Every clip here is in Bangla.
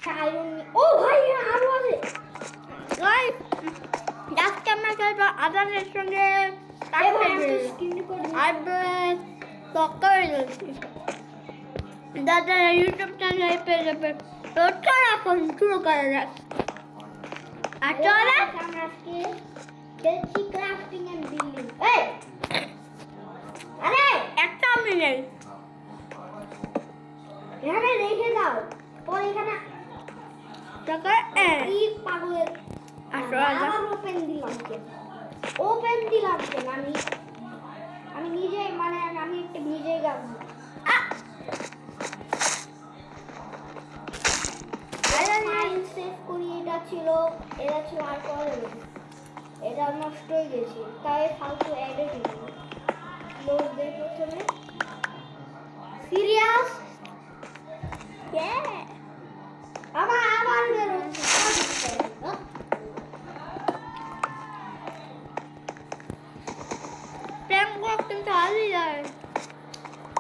ও ভাই আরো আছে গাইস, আজকে আমরা খেলবো আদারের সঙ্গে দাদা ইউটিউব চ্যানেল পেয়ে যাবে। তো চলো এখন শুরু করা যাক। আর চলো আমরা আজকে খেলছি ক্রাফটিং এন্ড বিল্ডিং। এই আরে একটা মিনিট এখানে রেখে দাও, পরে এখানে টাকা এই পাগলের আবার ওপেন দিলাম কেন? ওপেন দিলাম কেন? আমি নিজেই মানে আমি একটা নিজেই গাছ সেভ করি। এটা ছিল আর করে এটা নষ্ট হয়ে গেছে, তাই ফালতু অ্যাডে দিল। লোড দে প্রথমে সিরিয়াস আবার বেরোচ্ছে। কিন্তু আলই যায়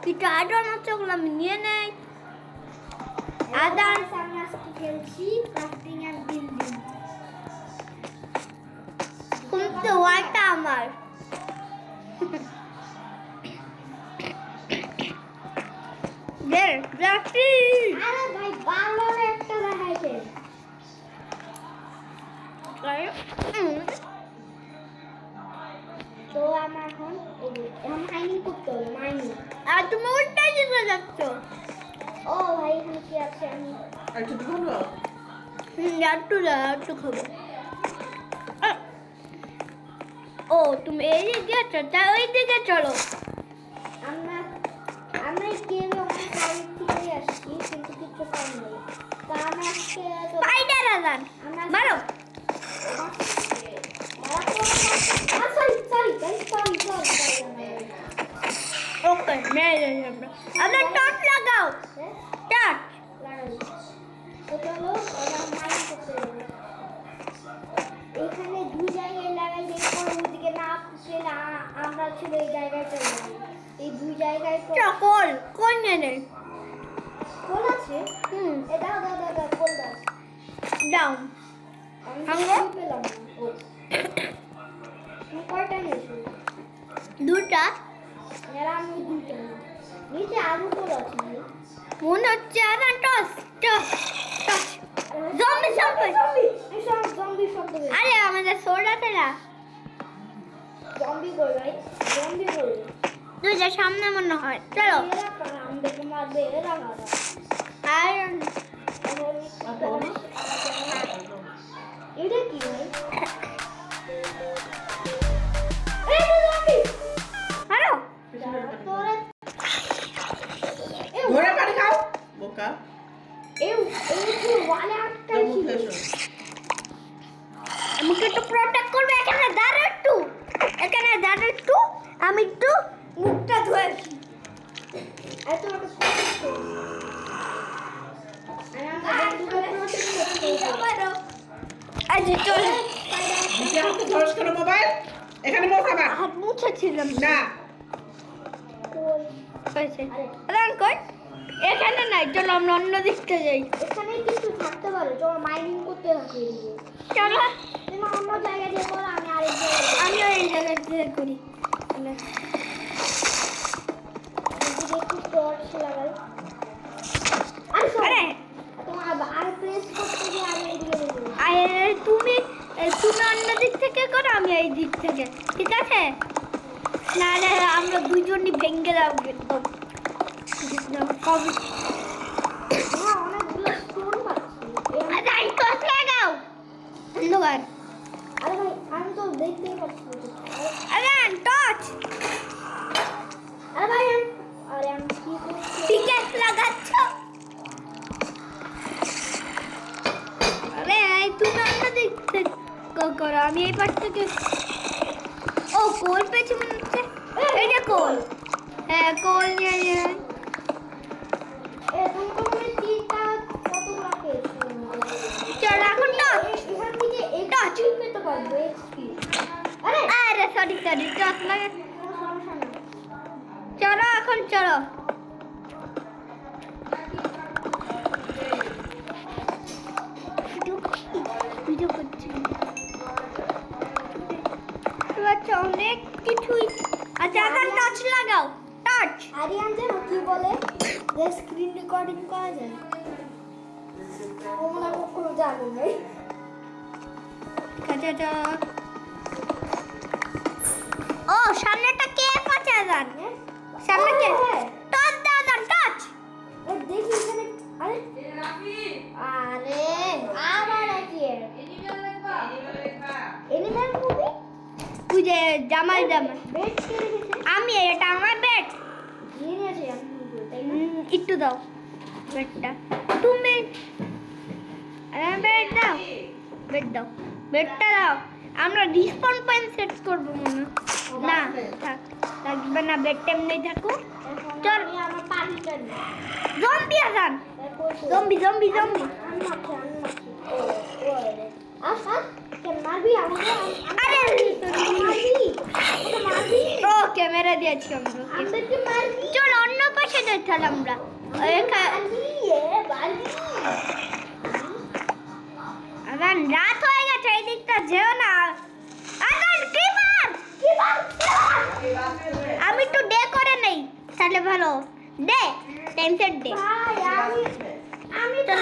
কিছু আদার মাছগুলো আমি নিয়ে নেই। আদার সামনে আজকে খেলছি ক্রাফটিং এন্ড বিল্ডিং। কিন্তু ওয়াটা আমার আরে ভাই ভালো একটা দেখাইছে। তো আমরা এখন মাইনিং করতে হবে, মাইনিং। আর তুমি উল্টাই দিতে যাচ্ছ। ও ভাই এখানে কি আছে? আমি একটু খাবো। একটু খাবো। ও তুমি এই দিকে যাচ্ছ, তা ওই দিকে চলো। আমরা কেউ আমার বাড়ি থেকে আসছি, কিন্তু কিছু পাই না। তা আমরা আজকে স্পাইডার আদান মারো। ওকে মেরে আমরা আবার টর্চ লাগাও। টর্চ লাগাও। তো চলো আমরা মাইন করতে যাব। এখানে দুই জায়গায় লাগাই দেই, ওদিকে না ফুটে না আমরা ছিল এই জায়গায় চলে যাব। এই দুই জায়গায় কোল কোন নেই কোল আছে। এ দাও কোল দাও। ডাউন হাঙ্গো পেলাম। ও তুমি কয়টা নিয়েছো? দুটা। এরা আমি দুটো নিচে আরো কোল আছে মনে হচ্ছে। আবার টস জম্বি শব্দ। আরে আমাদের সোর্ড আছে না। জম্বি কই ভাই? জম্বি কই? তুই যা সামনে মনে হয়। চলো আমাদেরকে মারবে এরা মারা। আর এটা কি ভাই? এই জম্বি আরো তোরে ধরে পানি খাও বোকা। এই কি ওয়ালে আটকাইছি। আমাকে একটু প্রোটেক্ট করবে। এখানে দাঁড়া একটু, আমি একটু মুখটা ধুয়েছি। আর তোমাকে প্রোটেক্ট করব। আচ্ছা চলো। হাতে ধরস কেন মোবাইল? এখানে মোছাবা। হাত মুছেছিলাম না। এখানে নাই, চলো আমরা অন্য দিকটা যাই। এখানে কিছু থাকতে পারে, চলো মাইনিং করতে থাকি। চলো তুমি অন্য জায়গায় দিয়ে করো, আমি এই জায়গায় দিয়ে করি। একটু টর্চ লাগাই। আরে তোমার আর প্রেস করতে গিয়ে আমি এইদিকে দেবো। তুমি অন্য দিক থেকে করো, আমি এই দিক থেকে। ঠিক আছে? নাহলে আমরা দুজনই ভেঙে যাবো একদম। অন্ধকার। আরে ভাই আমি তো দেখতেই পাচ্ছি। আরে টর্চ। আরে ভাই আমি কি করছি? পিকেট লাগাচ্ছ? আরে তুমি অন্য দিক থেকে করো, আমি এই পাশ থেকে। ও কোল পেয়েছি মনে হচ্ছে। এইটা কোল। হ্যাঁ কোল নিয়ে তুমি তো মনে তিনটা কত রাখে। চলো এখন টর্চ। এখান থেকে এটা চিপ পেতে পারবো এক্সপি। আরে সরি টর্চ লাগে। চলো এখন চলো। কিছুই। আচ্ছা এখন টর্চ লাগাও, টর্চ। আরিয়ান জানো কি বলে যে স্ক্রিন রেকর্ডিং করা যায় ও মনে হয় কখনো জানে নাই আচ্ছা ও সামনেটা কে পাচা জান সামনে কে টর্চ দাও টর্চ। দেখি এখানে আরে আরে আবার কি এনিম্যাল মুভি তুই যে জামাই বেড কে রেখেছে আমি এটা আমার বেড। নিয়ে নিয়েছে আমি তাই না একটু দাও বেডটা তুমি বেড দাও বেডটা দাও। আমরা রিসপন পয়েন্ট সেট করবো মনে না থাক লাগবে না বেডটা এমনি থাকো। চল আমি আমার পানিটা নিই জম্বি আসান জম্বি জম্বি আমি মারছি ও আস কে মারবি আমাকে আরে মারবি ও ক্যামেরা দিয়েছি আমরা আমাকে মারবি চল অন্য পাশে যেতে আমরা আগান রাত হয়ে গেছে এই দিকটা যেও না। আগান ক্রিপার আমি একটু ডে করে নেই তাহলে ভালো দে টাইম সেট দে। ভাই আমি তো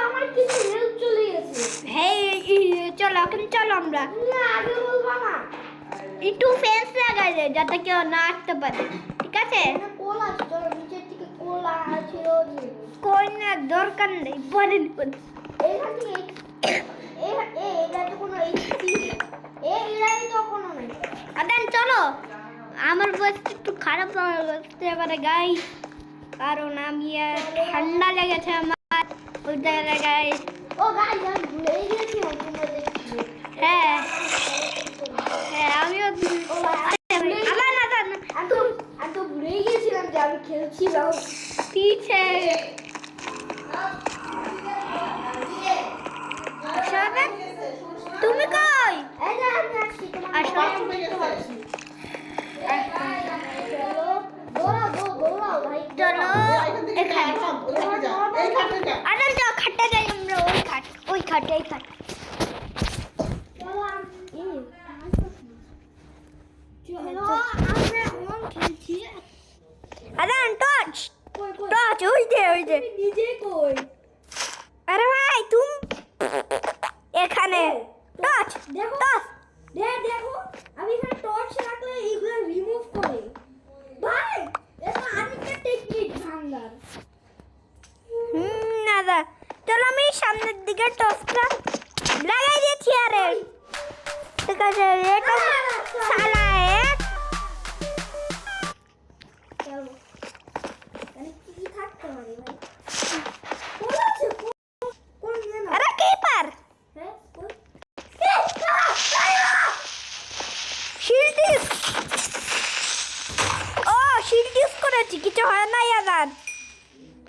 আমার কিছু হেল্প চলে গেছে হেই চলো এখন চলো আমরা না আগে বলবা না একটু ফেন্স লাগাই দে যাতে কেউ না আসতে পারে ঠিক আছে। এখানে কোল আছে চলো নিচের থেকে কোল ছিল কোন না দরকার নেই পরে এইখান থেকে এটা তো কোনো এইচপি এরাই তো কোনো নেই আদান চলো আমার ভয়েস একটু খারাপ লাগতে পারে গাইস কারণ আমি ঠান্ডা লেগেছে আমার ওই জায়গায়। ও গাইস আমি ভুলেই গেছিলাম তোমরা দেখছিলে হ্যাঁ আমিও ও ভাই আদান আদান আমি তো ভুলেই গেছিলাম যে আমি খেলছিলাম পিছে তুমি কই এই যে আমি আসছি তোমার আসো। চলো দৌড়াও ভাই চলো এখানে আদান যাও খাটে যাই আমরা ওই খাট এই খাট চলো আমরা এখন খেলছি আদান টর্চ কই টর্চ ওই যে নিজে কই আরে ভাই তুমি এখানে টর্চ দেখো টর্চ দেখো আমি এখানে টর্চ রাখলে এইগুলো রিমুভ করে ভাই এটা আরেকটা টেকনিক ভাঙার না চলো আমি সামনের দিকে টর্চটা লাগাই দিয়েছি আরে ঠিক আছে এটা সালা এক চলো মানে কি থাকতে পারে ভাই কোন আছে কোন নিয়ে না আরে কিপার হ্যাঁ কোন শিল্ড ও শিল্ড ইউজ করেছি কিছু হয় না আদান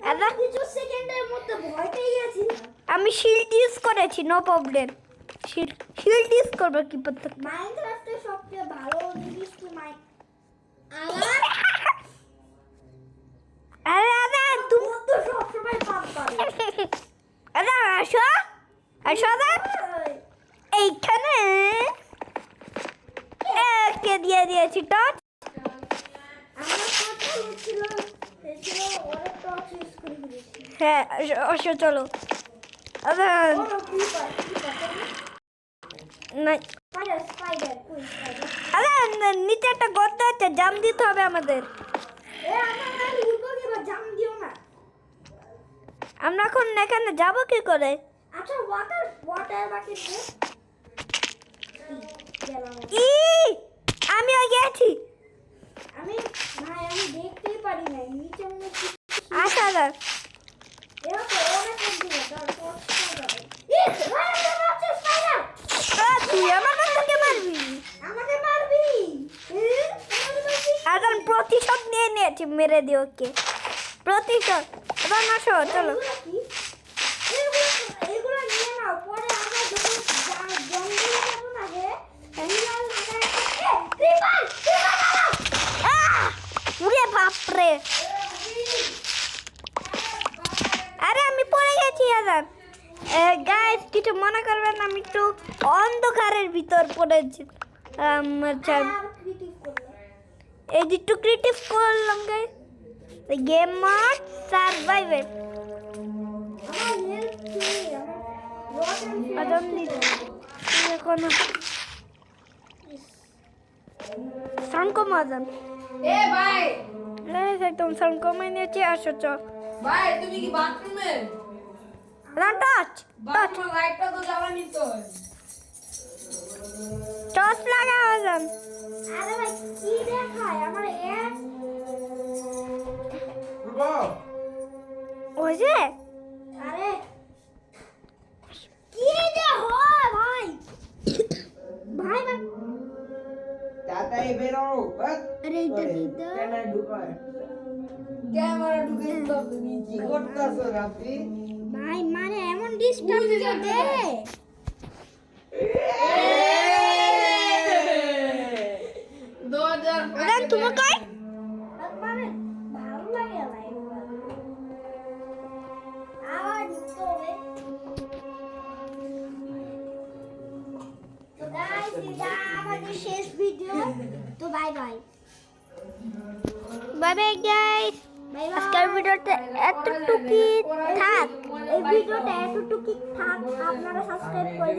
আদা কিছু সেকেন্ডের মধ্যে ভয় পেয়ে গেছি আমি শিল্ড ইউজ করেছি নো প্রবলেম শিল্ড ইউজ করবো কি পড়তে মাইনক্রাফটে সবচেয়ে ভালো জিনিস কি আরে আদান তুমি তো সবসময় পাপ পাবে আদান আসো আদান এইখানে কে দিয়ে দিয়েছি টর্চ আমার কথা ছিল ওরা টর্চ ইউজ করে দিয়েছি হ্যাঁ আসো চলো আদান ও ক্রিপার না স্পাইডার কই স্পাইডার আদান নিচে একটা গর্ত আছে জাম দিতে হবে আমাদের আমার উঠবো কিবা জাম দিও না আমরা এখন এখানে যাবো কি করে আচ্ছা ওয়াটার বাকেট দে গেলাম ই আমিও গেছি আমি দেখতেই পারি না নিচে মনে কি আসা আদান এরা তো অনেক দিন তারপর স্পাইডার তুই আমার বন্ধুকে মারবি আমাকে মারবি আদান প্রতিশোধ নিয়ে নিয়েছি মেরে দিও কে প্রতিশোধ আদান আসো চলো এগুলো নিয়ে নাও পরে আমরা যখন জঙ্গলে যাবো না হে উড়ে বাপরে আরে আমি পড়ে গেছি আদান গাইস কিছু মনে করবেন আমি একটু অন্ধকারের ভিতর পড়েছি আচ্ছা ক্রিটিভ করলাম এই দুটো ক্রিয়েটিভ করলাম গাইস গেম মোড সার্ভাইভাল আমার হেল্প কি আমার আদম এখন সাউন্ড কমাজান এ ভাই একদম সাউন্ড কমাই নিয়েছি আসো চ ভাই তুমি কি বাথরুমে টাচ বাথরুমের লাইটটা তো জ্বালানি তো টর্চ লাগা আজান আরে ভাই কি দেখায় আমার এক ওই যে আরে কি যে হয় ভাই ভাই ভাই তাড়াতাড়ি বেরো আরে এটা কি তো কেন ঢুকায় ক্যামেরা ঢুকে দাও তুমি কি করতেছো রাফি ভাই মানে এমন ডিস্টার্ব দে আজান তুমি কই মানে ভালো লাগে ভাই আবার ঢুকতে হবে তো গাইস এটা আমাদের শেষ ভিডিও তো bye bye bye bye guys bye bye আজকের ভিডিওতে এতটুকুই থাক এই ভিডিওটা এতটুকু থাক আপনারা সাবস্ক্রাইব করে